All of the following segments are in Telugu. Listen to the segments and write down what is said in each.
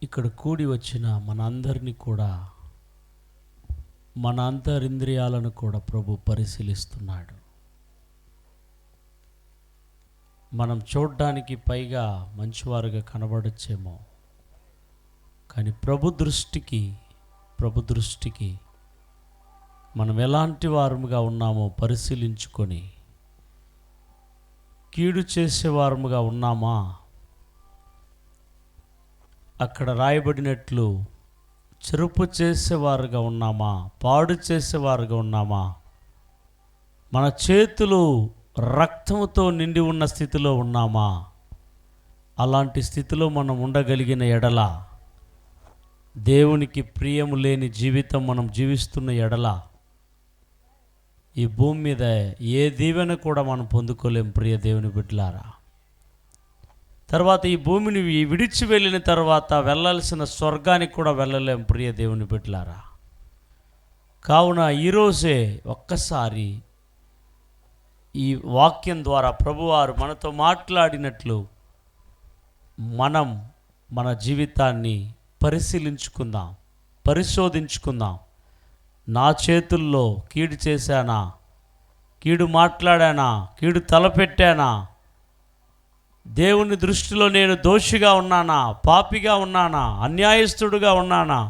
ఇక్కడ కూడి వచ్చిన మనందరినీ కూడా, మన అంతరింద్రియాలను కూడా ప్రభు పరిశీలిస్తున్నాడు. మనం చూడ్డానికి పైగా మంచివారుగా కనబడచ్చేమో, కానీ ప్రభు దృష్టికి మనం ఎలాంటి వారముగా ఉన్నామో పరిశీలించుకొని, కీడు చేసేవారముగా ఉన్నామా, అక్కడ రాయబడినట్లు చెరుపు చేసేవారుగా ఉన్నామా, పాడు చేసేవారుగా ఉన్నామా, మన చేతులు రక్తంతో నిండి ఉన్న స్థితిలో ఉన్నామా? అలాంటి స్థితిలో మనం ఉండగలిగిన ఎడల, దేవునికి ప్రియము లేని జీవితం మనం జీవిస్తున్న ఎడల, ఈ భూమి మీద ఏ దీవెన కూడా మనం పొందుకోలేం ప్రియ దేవుని బిడ్డలారా. తర్వాత ఈ భూమిని విడిచి వెళ్ళిన తర్వాత వెళ్ళాల్సిన స్వర్గానికి కూడా వెళ్ళలేం ప్రియ దేవుని బిడ్డలారా. కావున ఈరోజే ఒక్కసారి ఈ వాక్యం ద్వారా ప్రభువారు మనతో మాట్లాడినట్లు మనం మన జీవితాన్ని పరిశీలించుకుందాం, పరిశోధించుకుందాం. నా చేతుల్లో కీడు చేశానా, కీడు మాట్లాడానా, కీడు తలపెట్టానా, దేవుని దృష్టిలో నేను దోషిగా ఉన్నానా, పాపిగా ఉన్నానా, అన్యాయస్తుడుగా ఉన్నానా,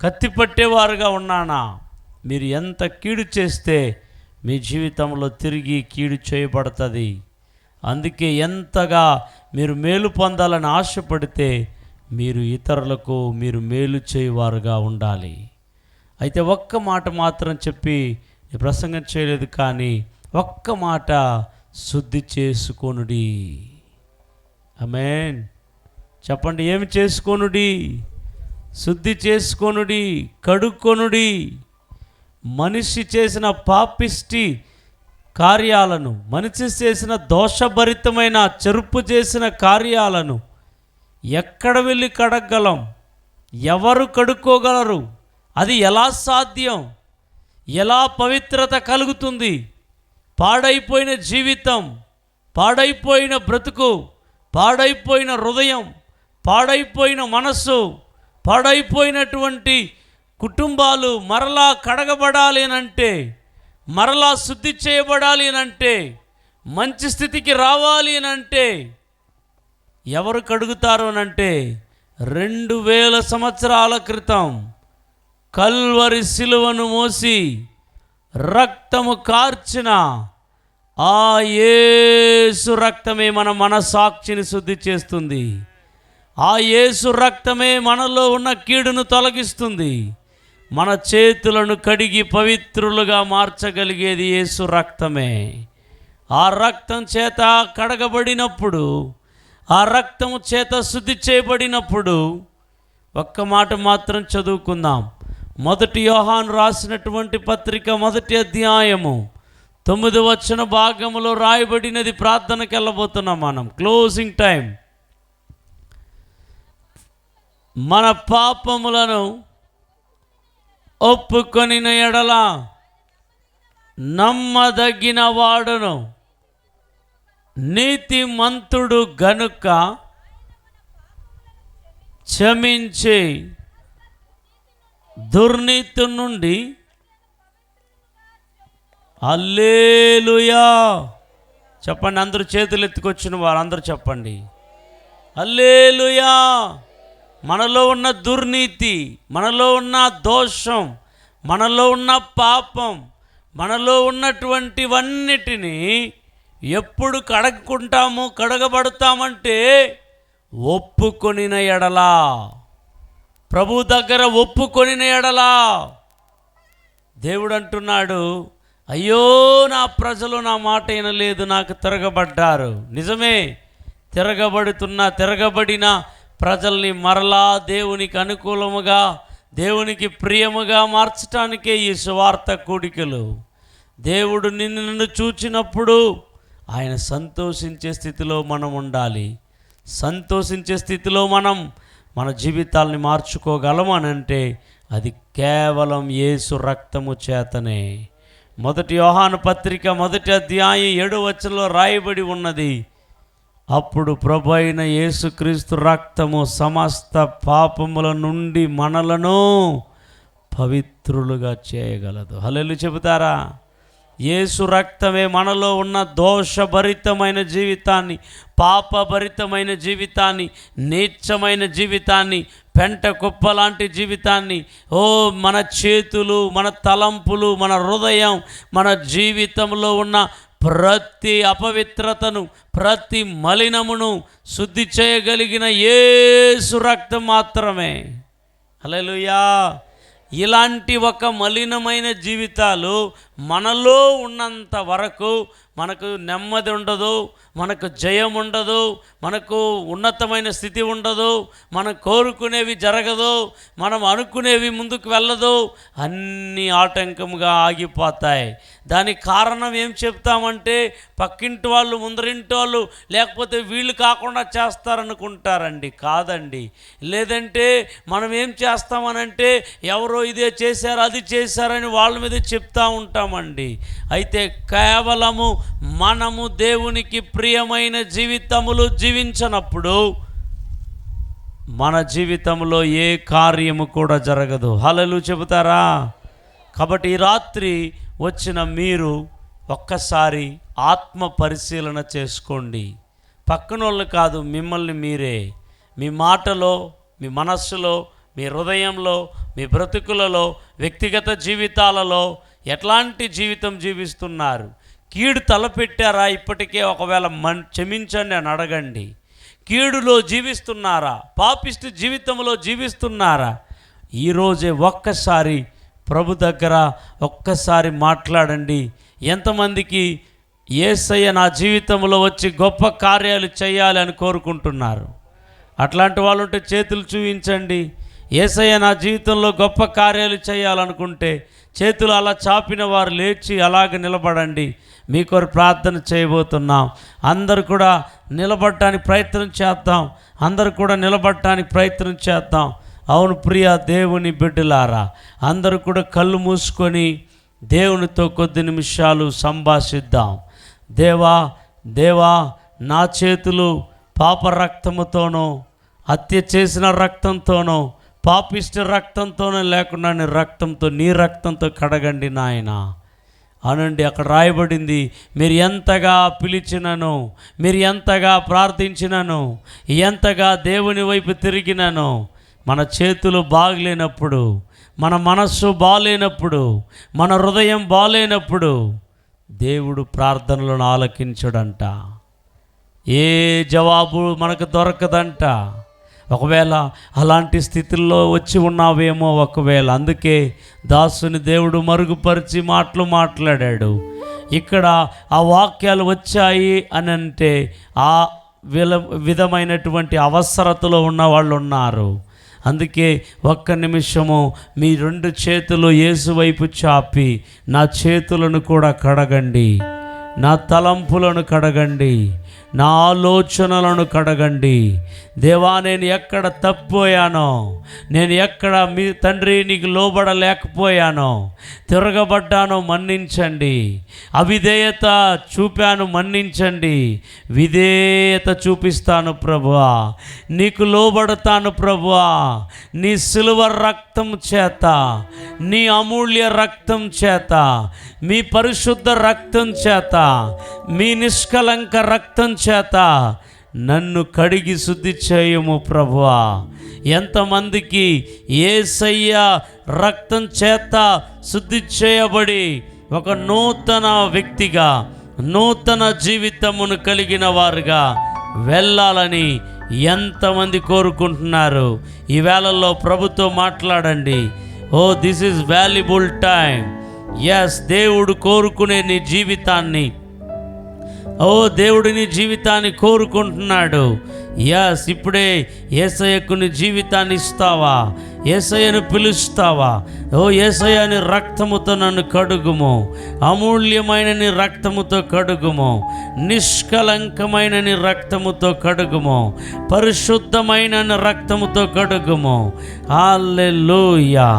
కత్తి పట్టేవారుగా ఉన్నానా? మీరు ఎంత కీడు చేస్తే మీ జీవితంలో తిరిగి కీడు చేయబడుతుంది. అందుకే ఎంతగా మీరు మేలు పొందాలని ఆశపడితే మీరు ఇతరులకు మీరు మేలు చేయవారుగా ఉండాలి. అయితే ఒక్క మాట మాత్రం చెప్పి ప్రసంగం చేయలేదు, కానీ ఒక్క మాట, శుద్ధి చేసుకొనుడి. ఆమేన్. చెప్పండి, ఏమి చేసుకొనుడి? శుద్ధి చేసుకొనుడి, కడుక్కొనుడి. మనిషి చేసిన పాపిష్టి కార్యాలను, మనిషి చేసిన దోషభరితమైన చెరుపు చేసిన కార్యాలను ఎక్కడ వెళ్ళి కడగలం? ఎవరు కడుక్కోగలరు? అది ఎలా సాధ్యం? ఎలా పవిత్రత కలుగుతుంది? పాడైపోయిన జీవితం, పాడైపోయిన బ్రతుకు, పాడైపోయిన హృదయం, పాడైపోయిన మనస్సు, పాడైపోయినటువంటి కుటుంబాలు మరలా కడగబడాలి అనంటే, మరలా శుద్ధి చేయబడాలి అనంటే, మంచి స్థితికి రావాలి అనంటే ఎవరు కడుగుతారు అనంటే 2000 సంవత్సరాల క్రితం కల్వరి సిలువను మోసి రక్తము కార్చిన ఆ యేసు రక్తమే మన మనసాక్షిని శుద్ధి చేస్తుంది. ఆ యేసు రక్తమే మనలో ఉన్న కీడును తొలగిస్తుంది. మన చేతులను కడిగి పవిత్రులుగా మార్చగలిగేది యేసు రక్తమే. ఆ రక్తం చేత కడగబడినప్పుడు, ఆ రక్తము చేత శుద్ధి చేయబడినప్పుడు ఒక్క మాట మాత్రం చదువుకుందాం. 1 యోహాను రాసినటువంటి పత్రిక 1వ అధ్యాయము 9వ వచన భాగములో రాయబడినది. ప్రార్థనకి వెళ్ళబోతున్నాం మనం. Closing time. మన పాపములను ఒప్పుకొనిన ఎడల నమ్మదగిన వాడును, నీతిమంతుడు గనుక క్షమించి దుర్నీతి నుండి. హల్లెలూయా చెప్పండి. అందరూ చేతులు ఎత్తుకొచ్చిన వారు అందరూ చెప్పండి హల్లెలూయా. మనలో ఉన్న దుర్నీతి, మనలో ఉన్న దోషం, మనలో ఉన్న పాపం, మనలో ఉన్నటువంటివన్నిటినీ ఎప్పుడు కడగకుంటాము, కడగబడతామంటే ఒప్పుకొనిన ఎడలా, ప్రభు దగ్గర ఒప్పుకొనిన ఎడలా. దేవుడు అంటున్నాడు, అయ్యో నా ప్రజలు నా మాట వినలేదు, నాకు తిరగబడ్డారు. నిజమే, తిరగబడిన ప్రజల్ని మరలా దేవునికి అనుకూలముగా, దేవునికి ప్రియముగా మార్చటానికే ఈ సువార్త కూడికలు. దేవుడు నిన్ను చూచినప్పుడు ఆయన సంతోషించే స్థితిలో మనం ఉండాలి. సంతోషించే స్థితిలో మనం మన జీవితాలని మార్చుకోగలమనంటే అది కేవలం యేసు రక్తము చేతనే. 1 యోహాను పత్రిక 1వ అధ్యాయం 7వ వచనంలో రాయబడి ఉన్నది, అప్పుడు ప్రభు అయిన యేసుక్రీస్తు రక్తము సమస్త పాపముల నుండి మనలను పవిత్రులుగా చేయగలదు. హల్లెలూయా చెబుతారా? యేసు రక్తమే మనలో ఉన్న దోషభరితమైన జీవితాన్ని, పాపభరితమైన జీవితాన్ని, నీచమైన జీవితాన్ని, పెంట కుప్ప లాంటి జీవితాన్ని, మన చేతులు, మన తలంపులు, మన హృదయం, మన జీవితంలో ఉన్న ప్రతి అపవిత్రతను, ప్రతి మలినమును శుద్ధి చేయగలిగిన యేసు రక్తం మాత్రమే. హల్లెలూయా. ఇలాంటి ఒక మలినమైన జీవితాలు మనలో ఉన్నంత వరకు మనకు నెమ్మది ఉండదు, మనకు జయం ఉండదు, మనకు ఉన్నతమైన స్థితి ఉండదు, మనం కోరుకునేవి జరగదు, మనం అనుకునేవి ముందుకు వెళ్ళదు, అన్నీ ఆటంకంగా ఆగిపోతాయి. దానికి కారణం ఏం చెప్తామంటే, పక్కింటి వాళ్ళు, ముందరింటి వాళ్ళు, లేకపోతే వీళ్ళు కాకుండా చేస్తారనుకుంటారండి. కాదండి. లేదంటే మనం ఏం చేస్తామనంటే, ఎవరో ఇదే చేశారు, అది చేశారని వాళ్ళ మీద చెప్తా ఉంటామండి. అయితే కేవలము మనము దేవునికి ప్రియమైన జీవితములు జీవించనప్పుడు మన జీవితంలో ఏ కార్యము కూడా జరగదు. హల్లెలూయా చెబుతారా? కాబట్టి ఈ రాత్రి వచ్చిన మీరు ఒక్కసారి ఆత్మ పరిశీలన చేసుకోండి. పక్కనోళ్ళు కాదు, మిమ్మల్ని మీరే. మీ మాటలో, మీ మనస్సులో, మీ హృదయంలో, మీ బ్రతుకులలో, వ్యక్తిగత జీవితాలలో ఎట్లాంటి జీవితం జీవిస్తున్నారు? కీడు తలపెట్టారా? ఇప్పటికే ఒకవేళ క్షమించండి అని అడగండి. కీడులో జీవిస్తున్నారా? పాపిష్టి జీవితంలో జీవిస్తున్నారా? ఈరోజే ఒక్కసారి ప్రభు దగ్గర ఒక్కసారి మాట్లాడండి. ఎంతమందికి యేసయ్య నా జీవితంలో వచ్చి గొప్ప కార్యాలు చేయాలి అని కోరుకుంటున్నారు? అట్లాంటి వాళ్ళు ఉంటే చేతులు చూపించండి. యేసయ్య నా జీవితంలో గొప్ప కార్యాలు చేయాలనుకుంటే చేతులు అలా చాపిన వారు లేచి అలాగ నిలబడండి. మీ కొరకు ప్రార్థన చేయబోతున్నాం. అందరూ కూడా నిలబడటానికి ప్రయత్నం చేద్దాం. అందరూ కూడా నిలబడటానికి ప్రయత్నం చేద్దాం. అవును ప్రియ దేవుని బిడ్డలారా, అందరూ కూడా కళ్ళు మూసుకొని దేవునితో కొద్ది నిమిషాలు సంభాషిద్దాం. దేవా, దేవా, నా చేతులు పాప రక్తముతోనో, హత్య చేసిన రక్తంతోనో, పాపిష్టి రక్తంతోనో లేకుండా నీ రక్తంతో, నీ రక్తంతో కడగండి నాయన అనండి. అక్కడ రాయబడింది, మీరు ఎంతగా పిలిచినను, మీరు ఎంతగా ప్రార్థించినను, ఎంతగా దేవుని వైపు తిరిగినను, మన చేతులు బాగలేనప్పుడు, మన మనస్సు బాలేనప్పుడు, మన హృదయం బాలేనప్పుడు దేవుడు ప్రార్థనలను ఆలకించడంట. ఏ జవాబు మనకు దొరకదంట. ఒకవేళ అలాంటి స్థితిలో వచ్చి ఉన్నావేమో ఒకవేళ. అందుకే దాసుని దేవుడు మరుగుపరిచి మాటలు మాట్లాడాడు. ఇక్కడ ఆ వాక్యాలు వచ్చాయి అని అంటే ఆ విధమైనటువంటి అవసరతలో ఉన్న వాళ్ళు ఉన్నారు. అందుకే ఒక్క నిమిషము మీ 2 చేతులు యేసు వైపు చాపి, నా చేతులను కూడా కడగండి, నా తలంపులను కడగండి, నా ఆలోచనలను కడగండి. దేవా, నేను ఎక్కడ తప్పిపోయానో, నేను ఎక్కడ మీ తండ్రి నీకు లోబడలేకపోయానో, తిరగబడ్డానో మన్నించండి. అవిధేయత చూపాను, మన్నించండి. విధేయత చూపిస్తాను ప్రభువా, నీకు లోబడతాను ప్రభువా. నీ సిలువ రక్తం చేత, నీ అమూల్య రక్తం చేత, మీ పరిశుద్ధ రక్తం చేత, మీ నిష్కలంక రక్తం చేత నన్ను కడిగి శుద్ధి చేయము ప్రభువా. ఎంతమందికి యేసయ్య రక్తం చేత శుద్ధి చేయబడి ఒక నూతన వ్యక్తిగా, నూతన జీవితమును కలిగిన వారుగా వెళ్ళాలని ఎంతమంది కోరుకుంటున్నారు? ఈ వేళల్లో ప్రభుతో మాట్లాడండి. This is valuable time. Yes, దేవుడు కోరుకునే నీ జీవితాన్ని, దేవుడు నీ జీవితాన్ని కోరుకుంటున్నాడు. ఎస్, ఇప్పుడే యేసయ్యకు నీ జీవితాన్ని ఇస్తావా? యేసయ్యను పిలుస్తావా? యేసయ్య నీ రక్తముతో నన్ను కడుగుము, అమూల్యమైన నీ రక్తముతో కడుగుము, నిష్కలంకమైన నీ రక్తముతో కడుగుము, పరిశుద్ధమైన నీ రక్తముతో కడుగుము. Hallelujah,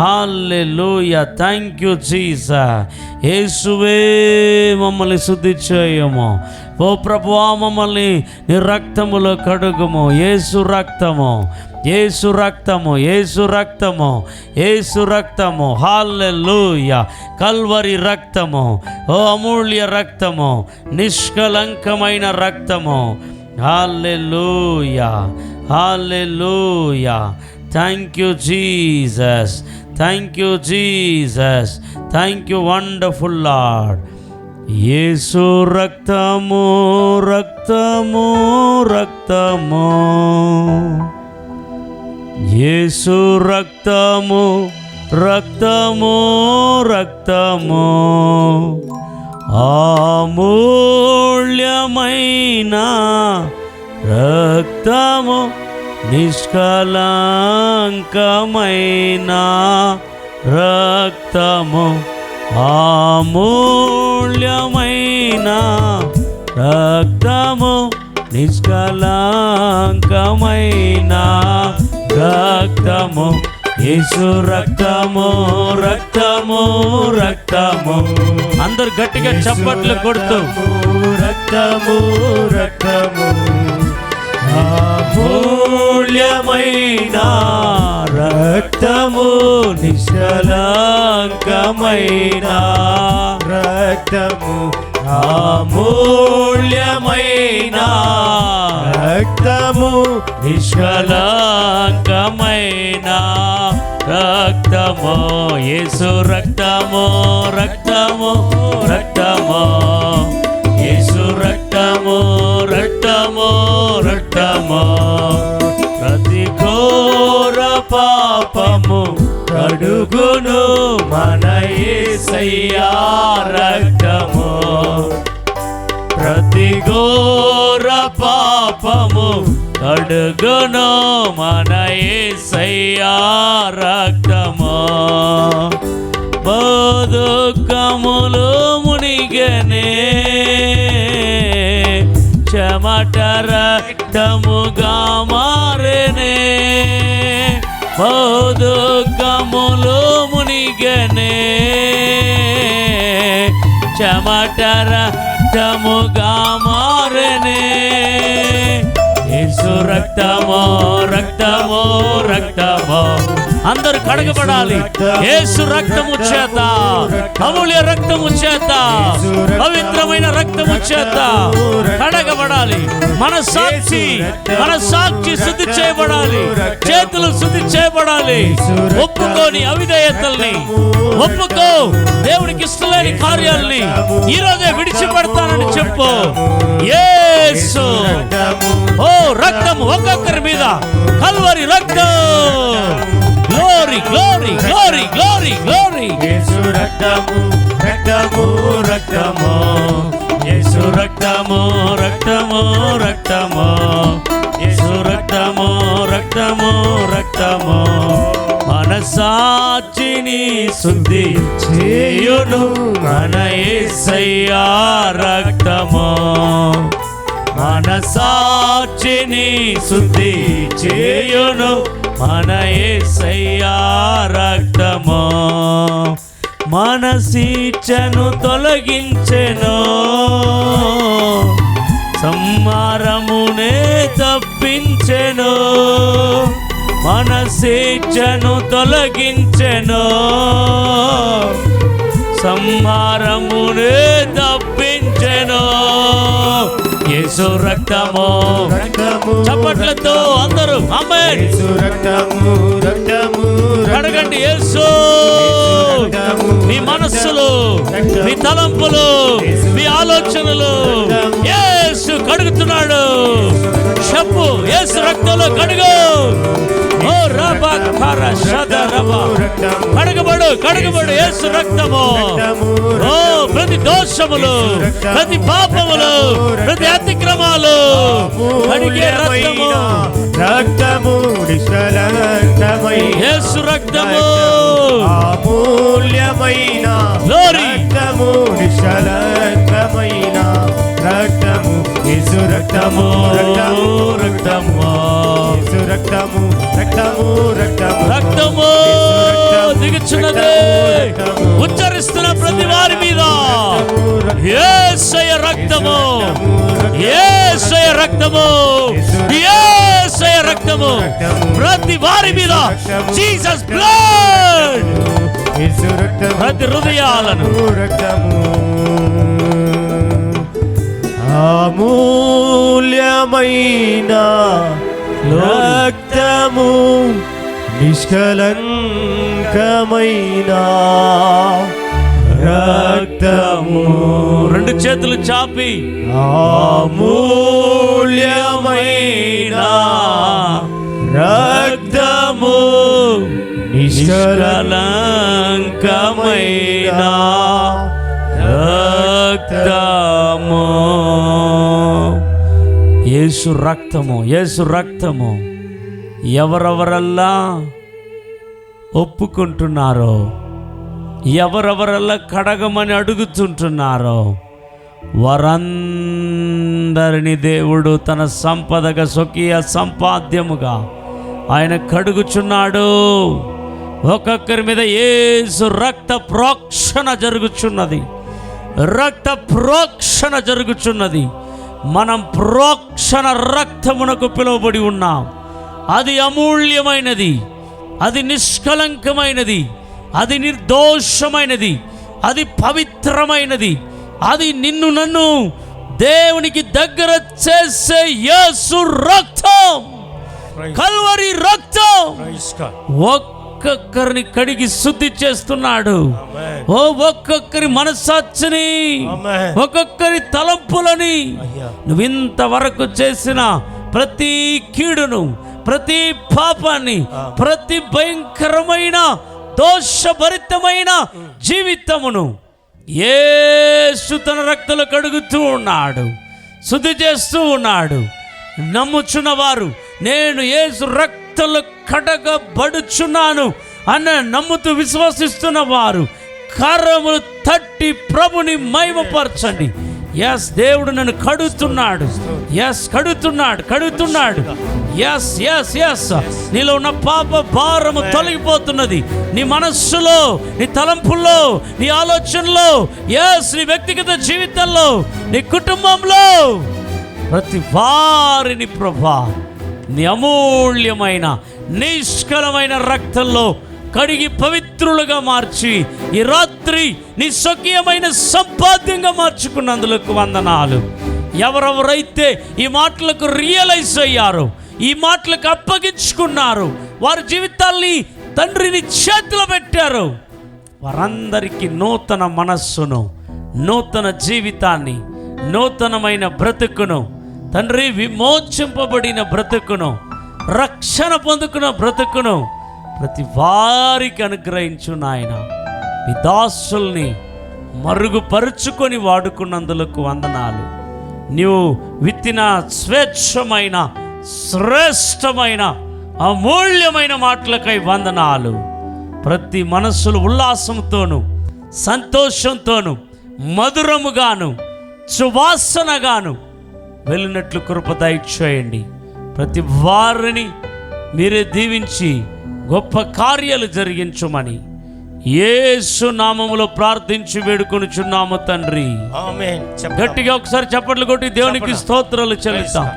hallelujah. Thank you Jesus. యేసువే మమ్మల్ని శుద్ధి చేయము. ఓ ప్రభువా, మమ్మల్ని నీ రక్తములో కడుగుము. యేసు రక్తము, యేసు రక్తము, యేసు రక్తము, యేసు రక్తము. హల్లెలూయా. కల్వరి రక్తము, ఓ అమూల్య రక్తము, నిష్కలంకమైన రక్తము. Hallelujah, hallelujah. Thank you Jesus, thank you Jesus, thank you wonderful Lord. యేసు రక్తము, రక్తము, రక్తము. యేసు రక్తము, రక్తము, రక్తము. అమూల్యమైన రక్తము, నిష్కలంకమైన రక్తము. అమూల్యమైన రక్తము, నిష్కలంకమైన రక్తము. యేసు రక్తము, రక్తము, రక్తము. అందరు గట్టిగా చప్పట్లు కొడుతూ రక్తము, రక్తము. అమూల్యమైన రక్తము, నిష్కలంకమైన రక్తము. అమూల్యమైన రక్తము, నిష్కలంకమైన రక్తము. యేసు రక్తము, రక్తము, రక్తము. యేసు రక్తము, రక్తము, రక్తము. ప్రతి ఘోర పాపము కడుగును మన యేసయ్యా రక్తము. ప్రతి ఘోర పాపము కడుగును మన యేసయ్యా రక్తము. బదుకములు మునిగనే చెమట రక్తముగా మారెనే. బదుకములు మునిగనే చెమట రక్తముగా మారెనే. యేసు రక్తము, రక్తము, రక్తము. అందరూ కడగబడాలి యేసు రక్తము చేత, అమూల్య రక్తము చేత, పవిత్రమైన రక్తము చేత కడగబడాలి. మన సాక్షి, మన సాక్షి శుద్ధి చేయబడాలి, చేతులు శుద్ధి చేయబడాలి. ఒప్పుకోని అవిధేయతల్ని ఒప్పుకో, దేవుడికి ఇష్టలేని కార్యాలని ఈ రోజే విడిచిపెడతానని చెప్పు. యేసు ఓ రక్తము ఒక్కొక్కరి మీద, కల్వరి రక్తం. Glory, glory, glory, glory, glory. యేసు రక్తము, రక్తము, రక్తము. యేసు రక్తము, రక్తము, రక్తము. యేసు రక్తము, రక్తము, రక్తము. మనసాక్షిని శుద్ధి చేయును మన యేసయ్యా రక్తము. మనసాక్షిని శుద్ధి చేయును మన యేసయ్యా రక్తము. మనసిచ్చను తొలగించెను, సంహారమునే తప్పించెను. మనసిచ్చను తొలగించెను, సంహారమునే తప్పించెను. యేసు రక్తము, రక్తము. చప్పట్లతో అందరూ ఆమేన్. యేసు రక్తము, రక్తము, కడగండి. యేసు మీ మనస్సులు, మీ తలంపులు, మీ ఆలోచనలు యేసు కడుగుతున్నాడు. చెప్పు, యేసు రక్తంలో కడుగు. ఓ రబా ఖర షద రబా. కడగబడు, కడగబడు యేసు రక్తము. ఓ ప్రతి దోషములు, ప్రతి పాపములు, ప్రతి అతిక్రమాలు కడిగే రక్తము. రక్తము, నిష్కలంకమైన యేసు రక్తము, అమూల్యమైన రక్తము, నిష్కలంకమైన రక్తము. యేసు రక్తము, రక్తము, రక్తము. యేసు రక్తము, రక్తము, రక్తము. రక్తము దిగుచున్నది. ఉచ్చరిస్తున్న ప్రతి వారి మీద యేసయ్య రక్తము, యేసయ్య రక్తము, యేసయ్య రక్తము ప్రతి వారి మీద జీసస్ బ్లడ్, యేసు రక్తము, ప్రతి హృదయాలను రక్తము అమూల్యమైన రక్తము, నిష్కలంకమైన రక్తము. రెండు చేతులు చాపి అమూల్యమైన రక్తము, నిష్కలంకమైన రక్తము. యేసు రక్తము, యేసు రక్తము ఎవరెవరల్లా ఒప్పుకుంటున్నారో, ఎవరెవరల్లా కడగమని అడుగుతుంటున్నారో వారందరిని దేవుడు తన సంపదగా స్వకీయ సంపాద్యముగా ఆయన కడుగుచున్నాడు. ఒక్కొక్కరి మీద యేసు రక్త ప్రోక్షణ జరుగుచున్నది, రక్త ప్రోక్షణ జరుగుచున్నది. మనం ప్రోక్షణ రక్తమునకు పిలువబడి ఉన్నాం. అది అమూల్యమైనది, అది నిష్కలంకమైనది, అది నిర్దోషమైనది, అది పవిత్రమైనది, అది నిన్ను నన్ను దేవునికి దగ్గర చేసే యేసు రక్తం, కల్వరి రక్తం ఒక్కొక్కరిని కడిగి శుద్ధి చేస్తున్నాడు. ఓ ఒక్కొక్కరి మనస్సాక్షిని, ఒక్కొక్కరి తలంపులని, నువ్వు ఇంతవరకు చేసిన ప్రతి కీడును, ప్రతి పాపాన్ని, ప్రతి భయంకరమైన దోషభరితమైన జీవితమును యేసు తన రక్తంలో కడుగుతూ ఉన్నాడు, శుద్ధి చేస్తూ ఉన్నాడు. నమ్ముచున్న వారు నేను యేసు రక్తంలో కడగబడుచున్నాను అన్న నమ్ముతూ విశ్వసిస్తున్న వారు కరములు తట్టి ప్రభుని మహిమపరచండి. ఎస్, దేవుడు నన్ను కడుగుతున్నాడు, ఎస్ కడుగుతున్నాడు, కడుగుతున్నాడు. ఎస్ ఎస్ ఎస్, నీలో ఉన్న పాప భారము తొలగిపోతున్నది. నీ మనస్సులో, నీ తలంపుల్లో, నీ ఆలోచనలో, ఎస్ నీ వ్యక్తిగత జీవితంలో, నీ కుటుంబంలో ప్రతి వారిని ప్రభా నీ అమూల్యమైన నిష్కలమైన రక్తంలో కడిగి పవిత్రులుగా మార్చి ఈ రాత్రి నీ స్వకీయమైన సంపాద్యంగా మార్చుకున్నందుకు వందనాలు. ఎవరెవరైతే ఈ మాటలకు రియలైజ్ అయ్యారో, ఈ మాటలకు అప్పగించుకున్నారు, వారి జీవితాల్ని తండ్రిని చేతిలో పెట్టారు, వారందరికీ నూతన మనస్సును, నూతన జీవితాన్ని, నూతనమైన బ్రతుకును తండ్రి, విమోచింపబడిన బ్రతుకును, రక్షణ పొందుకున్న బ్రతుకును ప్రతి వారికి అనుగ్రహించు నాయన. మీ దాసుల్ని మరుగుపరుచుకొని వాడుకున్నందులకు వందనాలు. నీవు విత్తిన స్వేచ్ఛమైన శ్రేష్టమైన అమూల్యమైన మాటలకై వందనాలు. ప్రతి మనస్సులు ఉల్లాసంతోను, సంతోషంతోను, మధురముగాను, సువాసనగాను వెళ్ళినట్లు కృప దయచేయండి. ప్రతి వారిని మీరే దీవించి గొప్ప కార్యాలు జరిగించుమని యేసు నామములో ప్రార్థించి వేడుకొనుచున్నాము తండ్రి. ఆమేన్. గట్టిగా ఒకసారి చప్పట్లు కొట్టి దేవునికి స్తోత్రాలు చెల్లిస్తాం.